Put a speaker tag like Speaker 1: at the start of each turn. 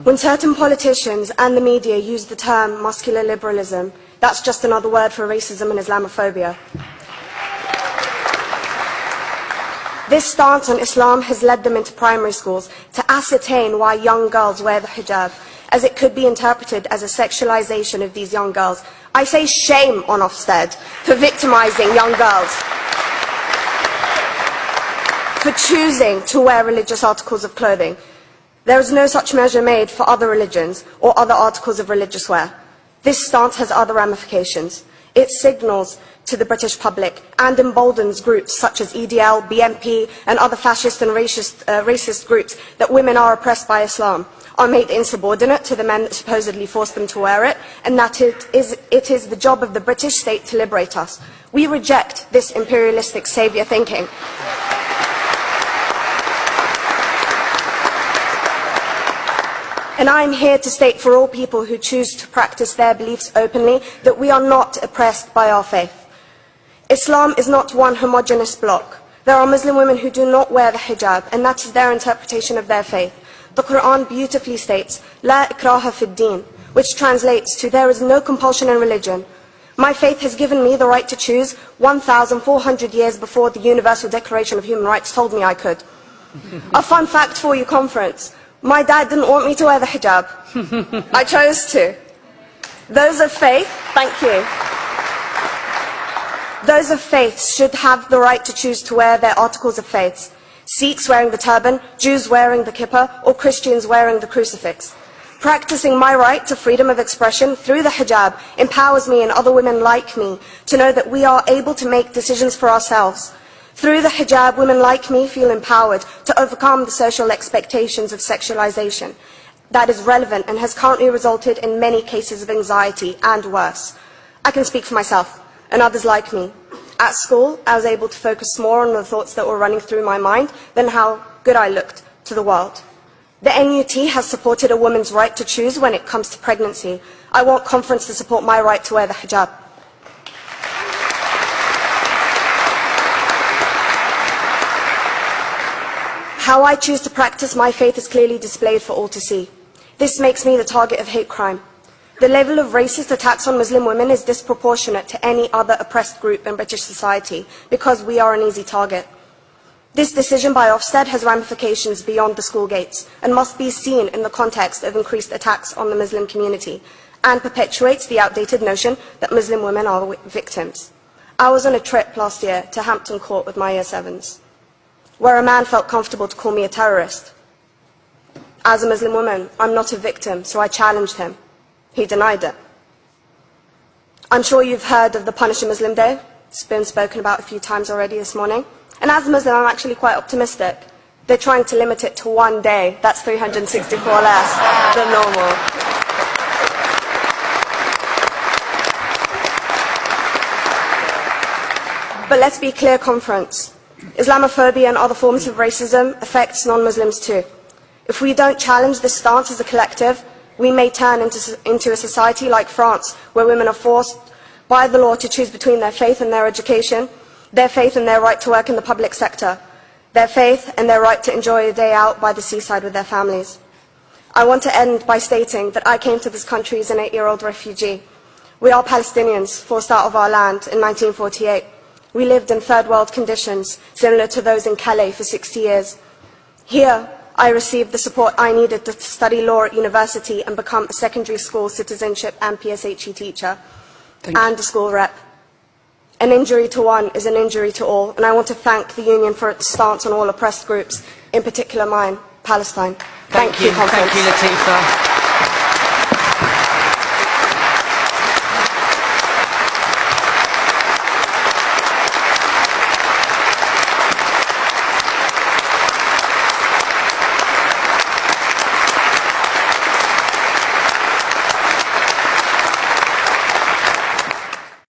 Speaker 1: When certain politicians and the media use the term muscular liberalism, that's just another word for racism and Islamophobia. This stance on Islam has led them into primary schools to ascertain why young girls wear the hijab, as it could be interpreted as a sexualization of these young girls. I say shame on Ofsted for victimizing young girls, for choosing to wear religious articles of clothing. There is no such measure made for other religions or other articles of religious wear. This stance has other ramifications. It signals to the British public and emboldens groups such as EDL, BNP and other fascist and racist groups that women are oppressed by Islam, are made insubordinate to the men that supposedly force them to wear it, and that it is the job of the British state to liberate us. We reject this imperialistic saviour thinking. And I am here to state for all people who choose to practice their beliefs openly that we are not oppressed by our faith. Islam is not one homogeneous block. There are Muslim women who do not wear the hijab, and that is their interpretation of their faith. The Quran beautifully states, La ikraha fid din, which translates to, there is no compulsion in religion. My faith has given me the right to choose 1,400 years before the Universal Declaration of Human Rights told me I could. A fun fact for you, conference. My dad didn't want me to wear the hijab. I chose to. Those of faith, thank you. Those of faith should have the right to choose to wear their articles of faith. Sikhs wearing the turban, Jews wearing the kippah, or Christians wearing the crucifix. Practicing my right to freedom of expression through the hijab empowers me and other women like me to know that we are able to make decisions for ourselves. Through the hijab, women like me feel empowered to overcome the social expectations of sexualization that is relevant and has currently resulted in many cases of anxiety and worse. I can speak for myself and others like me. At school, I was able to focus more on the thoughts that were running through my mind than how good I looked to the world. The NUT has supported a woman's right to choose when it comes to pregnancy. I want conference to support my right to wear the hijab. How I choose to practice my faith is clearly displayed for all to see. This makes me the target of hate crime. The level of racist attacks on Muslim women is disproportionate to any other oppressed group in British society because we are an easy target. This decision by Ofsted has ramifications beyond the school gates and must be seen in the context of increased attacks on the Muslim community and perpetuates the outdated notion that Muslim women are victims. I was on a trip last year to Hampton Court with my Year 7s, where a man felt comfortable to call me a terrorist. As a Muslim woman, I'm not a victim, so I challenged him. He denied it. I'm sure you've heard of the Punish a Muslim Day. It's been spoken about a few times already this morning. And as a Muslim, I'm actually quite optimistic. They're trying to limit it to one day. That's 364 less than normal. But let's be clear, conference. Islamophobia and other forms of racism affects non-Muslims too. If we don't challenge this stance as a collective, we may turn into a society like France, where women are forced by the law to choose between their faith and their education, their faith and their right to work in the public sector, their faith and their right to enjoy a day out by the seaside with their families. I want to end by stating that I came to this country as an 8-year-old refugee. We are Palestinians, forced out of our land in 1948. We lived in third world conditions, similar to those in Calais for 60 years. Here, I received the support I needed to study law at university and become a secondary school citizenship and PSHE teacher and a school rep. An injury to one is an injury to all, and I want to thank the Union for its stance on all oppressed groups, in particular mine, Palestine. Thank you, conference.
Speaker 2: Thank you, Latifa.